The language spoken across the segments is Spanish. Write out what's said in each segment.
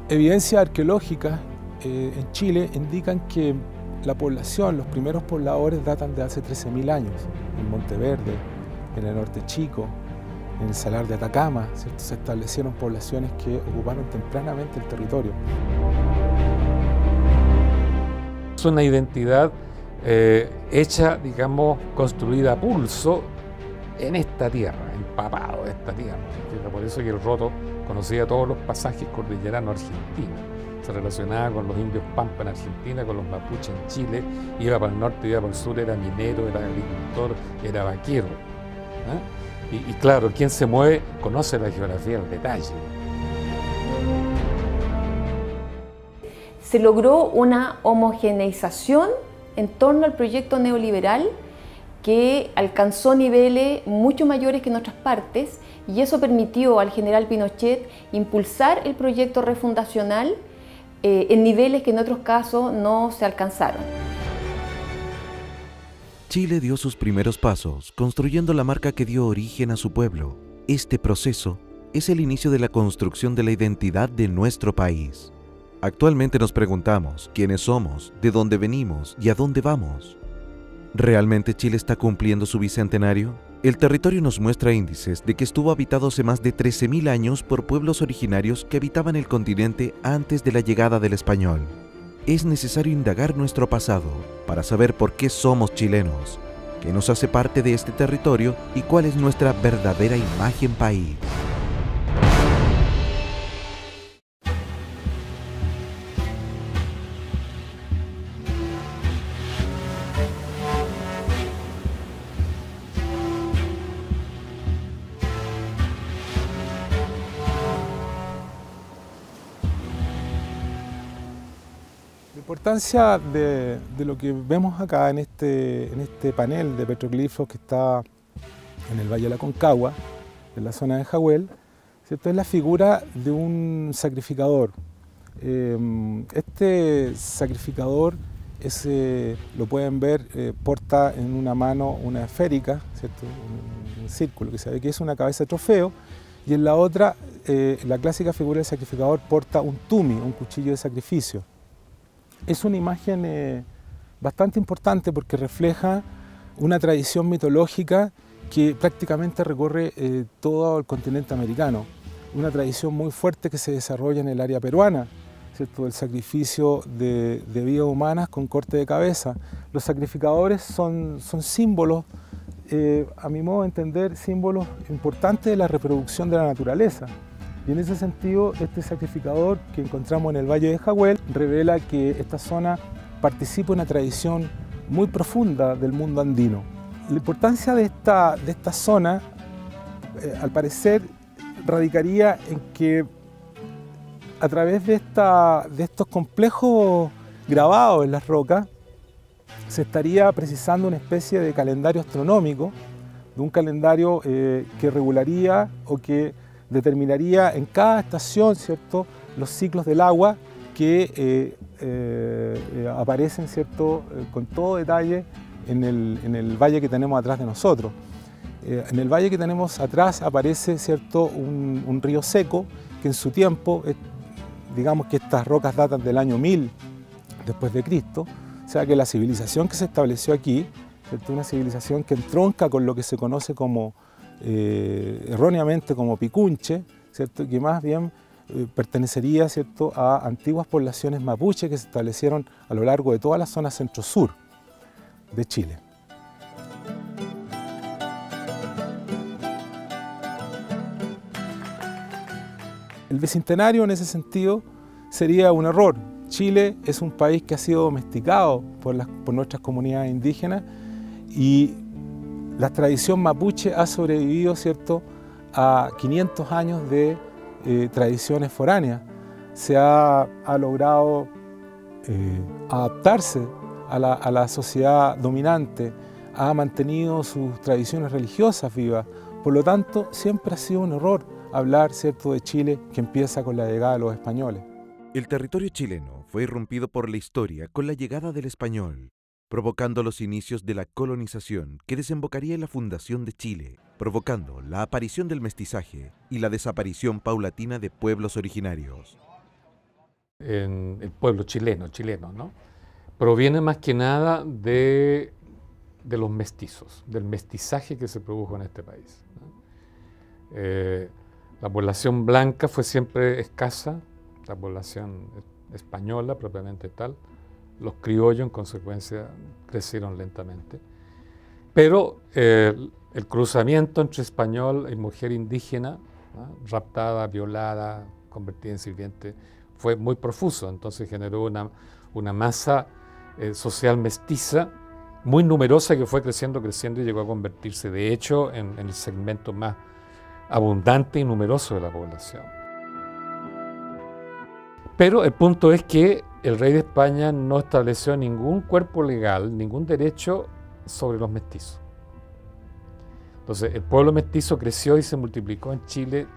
Evidencias arqueológicas en Chile indican que la población, los primeros pobladores datan de hace 13.000 años, en Monteverde, en el Norte Chico, en el Salar de Atacama, ¿cierto? Se establecieron poblaciones que ocuparon tempranamente el territorio. Es una identidad hecha, digamos, construida a pulso en esta tierra, empapado de esta tierra. Por eso que el Roto conocía todos los pasajes cordilleranos argentinos. Se relacionaba con los indios Pampa en Argentina, con los mapuches en Chile, iba para el norte, iba para el sur, era minero, era agricultor, era vaquero. Y claro, quien se mueve conoce la geografía al detalle. Se logró una homogeneización en torno al proyecto neoliberal que alcanzó niveles mucho mayores que en otras partes, y eso permitió al general Pinochet impulsar el proyecto refundacional en niveles que en otros casos no se alcanzaron. Chile dio sus primeros pasos construyendo la marca que dio origen a su pueblo. Este proceso es el inicio de la construcción de la identidad de nuestro país. Actualmente nos preguntamos quiénes somos, de dónde venimos y a dónde vamos. ¿Realmente Chile está cumpliendo su bicentenario? El territorio nos muestra índices de que estuvo habitado hace más de 13.000 años por pueblos originarios que habitaban el continente antes de la llegada del español. Es necesario indagar nuestro pasado para saber por qué somos chilenos, qué nos hace parte de este territorio y cuál es nuestra verdadera imagen país. La importancia de lo que vemos acá en este panel de petroglifos que está en el Valle de la Concagua, en la zona de Jahuel, ¿cierto? Es la figura de un sacrificador. Este sacrificador lo pueden ver, porta en una mano una esférica, ¿cierto? Un círculo que se ve que es una cabeza de trofeo, y en la otra, la clásica figura del sacrificador porta un tumi, un cuchillo de sacrificio. Es una imagen bastante importante porque refleja una tradición mitológica que prácticamente recorre todo el continente americano. Una tradición muy fuerte que se desarrolla en el área peruana, ¿cierto? El sacrificio de vidas humanas con corte de cabeza. Los sacrificadores son símbolos, a mi modo de entender, símbolos importantes de la reproducción de la naturaleza. Y en ese sentido, este sacrificador que encontramos en el Valle de Jahuel revela que esta zona participa en una tradición muy profunda del mundo andino. La importancia de esta zona, al parecer, radicaría en que a través de estos complejos grabados en las rocas se estaría precisando una especie de calendario astronómico, de un calendario que regularía o que determinaría en cada estación, ¿cierto?, los ciclos del agua que aparecen, ¿cierto?, con todo detalle en el valle que tenemos atrás de nosotros. En el valle que tenemos atrás aparece, ¿cierto?, un río seco que en su tiempo, digamos que estas rocas datan del año 1000 después de Cristo, o sea que la civilización que se estableció aquí, ¿cierto?, una civilización que entronca con lo que se conoce como erróneamente como Picunche, ¿cierto?, que más bien pertenecería, ¿cierto?, a antiguas poblaciones mapuche que se establecieron a lo largo de toda la zona centro-sur de Chile. El bicentenario en ese sentido sería un error. Chile es un país que ha sido domesticado por nuestras comunidades indígenas y la tradición mapuche ha sobrevivido, ¿cierto?, a 500 años de tradiciones foráneas. Se ha logrado adaptarse a la sociedad dominante, ha mantenido sus tradiciones religiosas vivas. Por lo tanto, siempre ha sido un error hablar, ¿cierto?, de Chile que empieza con la llegada de los españoles. El territorio chileno fue irrumpido por la historia con la llegada del español, provocando los inicios de la colonización que desembocaría en la fundación de Chile, provocando la aparición del mestizaje y la desaparición paulatina de pueblos originarios. en el pueblo chileno, ¿no? Proviene más que nada de los mestizos, del mestizaje que se produjo en este país, ¿no? La población blanca fue siempre escasa, la población española propiamente tal, los criollos en consecuencia crecieron lentamente, pero el cruzamiento entre español y mujer indígena, ¿no?, raptada, violada, convertida en sirviente, fue muy profuso, entonces generó una masa social mestiza muy numerosa que fue creciendo y llegó a convertirse de hecho en el segmento más abundante y numeroso de la población. Pero el punto es que el rey de España no estableció ningún cuerpo legal, ningún derecho sobre los mestizos. Entonces el pueblo mestizo creció y se multiplicó en Chile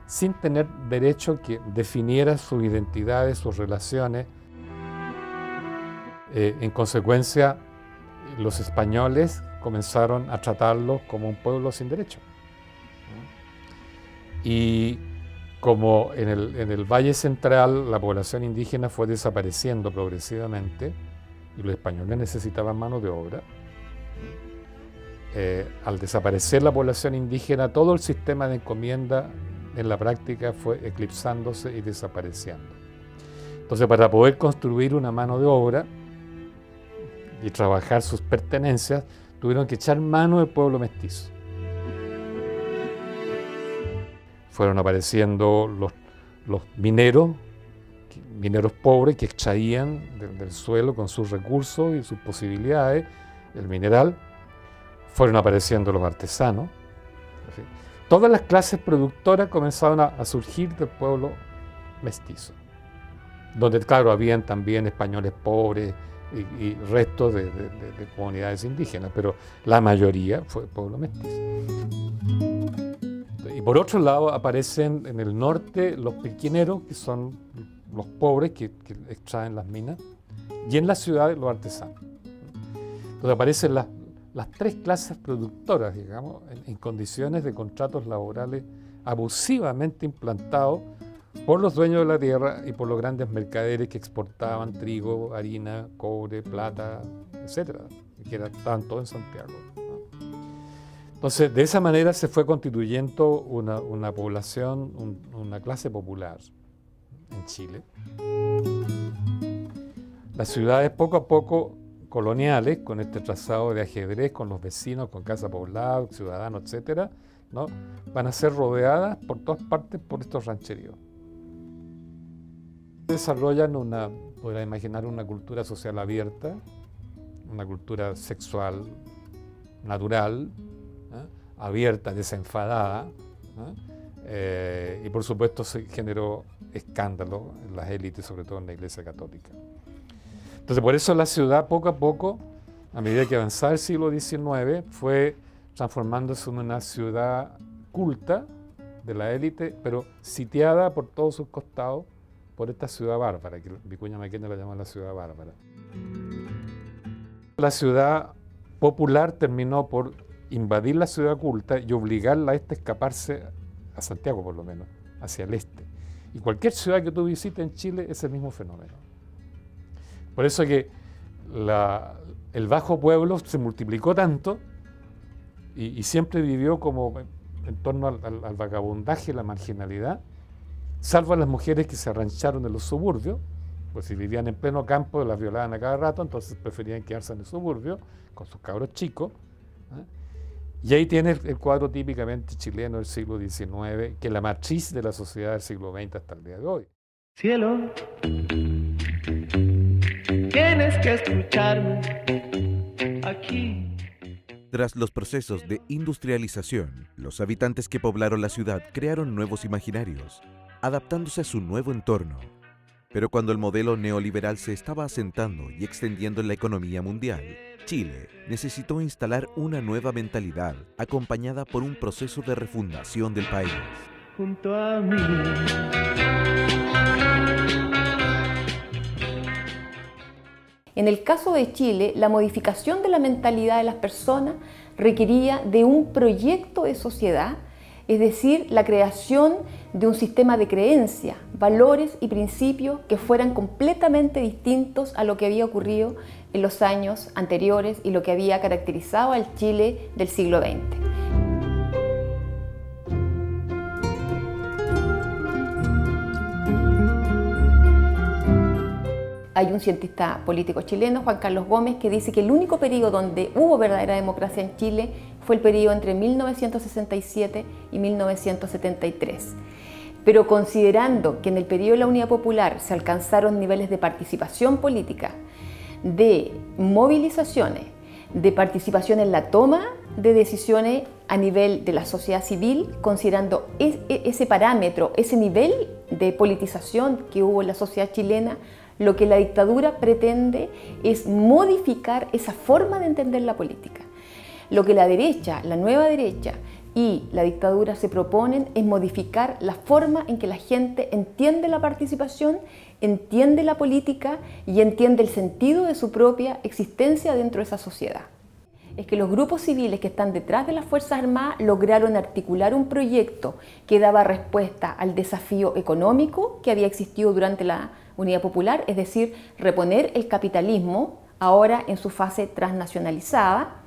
sin tener derecho que definiera sus identidades, sus relaciones. En consecuencia, los españoles comenzaron a tratarlos como un pueblo sin derecho. Y como en el Valle Central la población indígena fue desapareciendo progresivamente y los españoles necesitaban mano de obra, al desaparecer la población indígena, todo el sistema de encomienda en la práctica fue eclipsándose y desapareciendo. Entonces, para poder construir una mano de obra y trabajar sus pertenencias, tuvieron que echar mano del pueblo mestizo. Fueron apareciendo los mineros pobres que extraían del suelo con sus recursos y sus posibilidades el mineral. Fueron apareciendo los artesanos. Todas las clases productoras comenzaron a surgir del pueblo mestizo, donde claro, habían también españoles pobres y restos de comunidades indígenas, pero la mayoría fue pueblo mestizo. Y por otro lado aparecen en el norte los pequineros, que son los pobres que extraen las minas, y en las ciudades los artesanos. Entonces aparecen las tres clases productoras, digamos, en condiciones de contratos laborales abusivamente implantados por los dueños de la tierra y por los grandes mercaderes que exportaban trigo, harina, cobre, plata, etcétera, que estaban todos en Santiago, ¿no? Entonces, de esa manera se fue constituyendo una población, una clase popular en Chile. Las ciudades poco a poco coloniales, con este trazado de ajedrez, con los vecinos, con casa poblada, ciudadanos, etcétera, ¿no?, van a ser rodeadas por todas partes por estos rancheríos. Desarrollan podrá imaginar, una cultura social abierta, una cultura sexual natural, ¿eh?, abierta, desenfadada, ¿eh? Y por supuesto se generó escándalo en las élites, sobre todo en la Iglesia Católica. Entonces, por eso la ciudad poco a poco, a medida que avanzaba el siglo XIX, fue transformándose en una ciudad culta de la élite, pero sitiada por todos sus costados por esta ciudad bárbara, que Vicuña Maquena la llamó la ciudad bárbara. La ciudad popular terminó por invadir la ciudad culta y obligarla a escaparse a Santiago, por lo menos, hacia el este. Y cualquier ciudad que tú visites en Chile es el mismo fenómeno. Por eso que el bajo pueblo se multiplicó tanto y siempre vivió como en torno al vagabundaje, la marginalidad, salvo a las mujeres que se arrancharon en los suburbios, pues si vivían en pleno campo las violaban a cada rato, entonces preferían quedarse en el suburbio con sus cabros chicos, ¿eh? Y ahí tiene el cuadro típicamente chileno del siglo XIX, que es la matriz de la sociedad del siglo XX hasta el día de hoy. Cielo, tienes que escucharme aquí. Tras los procesos de industrialización, los habitantes que poblaron la ciudad crearon nuevos imaginarios, adaptándose a su nuevo entorno. Pero cuando el modelo neoliberal se estaba asentando y extendiendo en la economía mundial, Chile necesitó instalar una nueva mentalidad acompañada por un proceso de refundación del país. Junto a mí. En el caso de Chile, la modificación de la mentalidad de las personas requería de un proyecto de sociedad es decir, la creación de un sistema de creencias, valores y principios que fueran completamente distintos a lo que había ocurrido en los años anteriores y lo que había caracterizado al Chile del siglo XX. Hay un cientista político chileno, Juan Carlos Gómez, que dice que el único periodo donde hubo verdadera democracia en Chile fue el periodo entre 1967 y 1973. Pero considerando que en el periodo de la Unidad Popular se alcanzaron niveles de participación política, de movilizaciones, de participación en la toma de decisiones a nivel de la sociedad civil, considerando ese parámetro, ese nivel de politización que hubo en la sociedad chilena, lo que la dictadura pretende es modificar esa forma de entender la política. Lo que la derecha, la nueva derecha y la dictadura se proponen es modificar la forma en que la gente entiende la participación, entiende la política y entiende el sentido de su propia existencia dentro de esa sociedad. Es que los grupos civiles que están detrás de las Fuerzas Armadas lograron articular un proyecto que daba respuesta al desafío económico que había existido durante la Unidad Popular, es decir, reponer el capitalismo ahora en su fase transnacionalizada,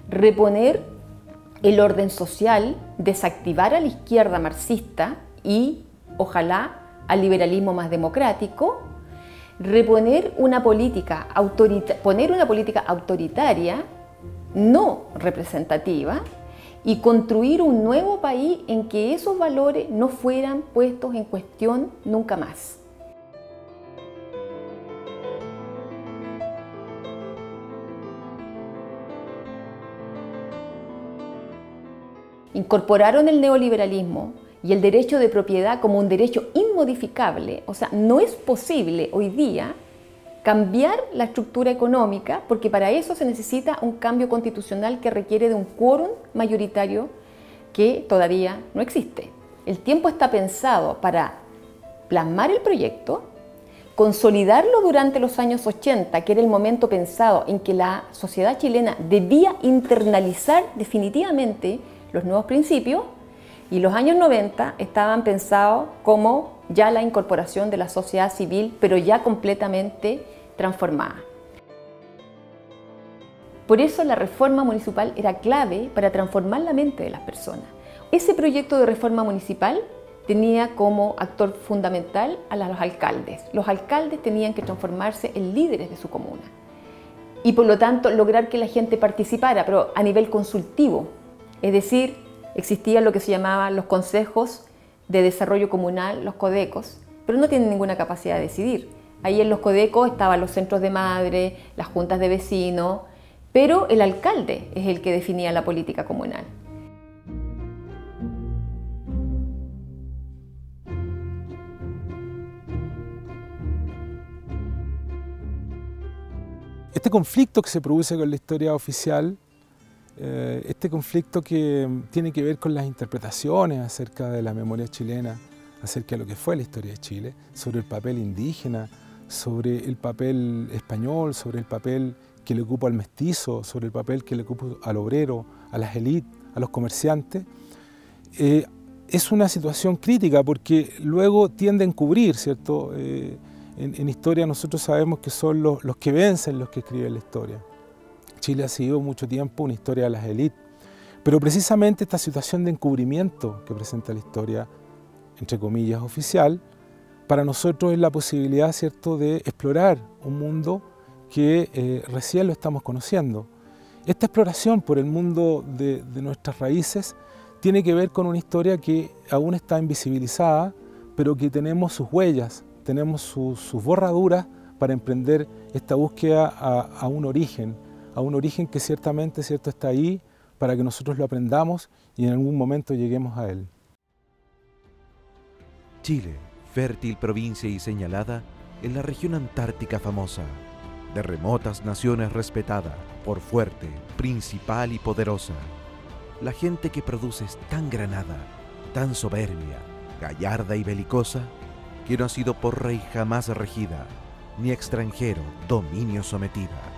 reponer el orden social, desactivar a la izquierda marxista y, ojalá, al liberalismo más democrático, reponer una política autoritaria, no representativa, y construir un nuevo país en que esos valores no fueran puestos en cuestión nunca más. Incorporaron el neoliberalismo y el derecho de propiedad como un derecho inmodificable. O sea, no es posible hoy día cambiar la estructura económica porque para eso se necesita un cambio constitucional que requiere de un quórum mayoritario que todavía no existe. El tiempo está pensado para plasmar el proyecto, consolidarlo durante los años 80, que era el momento pensado en que la sociedad chilena debía internalizar definitivamente los nuevos principios, y los años 90 estaban pensados como ya la incorporación de la sociedad civil, pero ya completamente transformada. Por eso la reforma municipal era clave para transformar la mente de las personas. Ese proyecto de reforma municipal tenía como actor fundamental a los alcaldes. Los alcaldes tenían que transformarse en líderes de su comuna y por lo tanto lograr que la gente participara, pero a nivel consultivo. Es decir, existían lo que se llamaban los consejos de desarrollo comunal, los CODECOS, pero no tienen ninguna capacidad de decidir. Ahí en los CODECOS estaban los centros de madre, las juntas de vecinos, pero el alcalde es el que definía la política comunal. Este conflicto que se produce con la historia oficial, este conflicto que tiene que ver con las interpretaciones acerca de la memoria chilena, acerca de lo que fue la historia de Chile, sobre el papel indígena, sobre el papel español, sobre el papel que le ocupa al mestizo, sobre el papel que le ocupa al obrero, a las élites, a los comerciantes, es una situación crítica porque luego tiende a encubrir, ¿cierto? En historia nosotros sabemos que son los que vencen los que escriben la historia. Chile ha sido mucho tiempo una historia de las élites, pero precisamente esta situación de encubrimiento que presenta la historia, entre comillas, oficial, para nosotros es la posibilidad, ¿cierto?, de explorar un mundo que recién lo estamos conociendo. Esta exploración por el mundo de nuestras raíces tiene que ver con una historia que aún está invisibilizada, pero que tenemos sus huellas, tenemos sus borraduras para emprender esta búsqueda a un origen que ciertamente, ¿cierto?, está ahí para que nosotros lo aprendamos y en algún momento lleguemos a él. Chile, fértil provincia y señalada en la región antártica famosa, de remotas naciones respetada por fuerte, principal y poderosa. La gente que produce es tan granada, tan soberbia, gallarda y belicosa, que no ha sido por rey jamás regida, ni extranjero dominio sometida.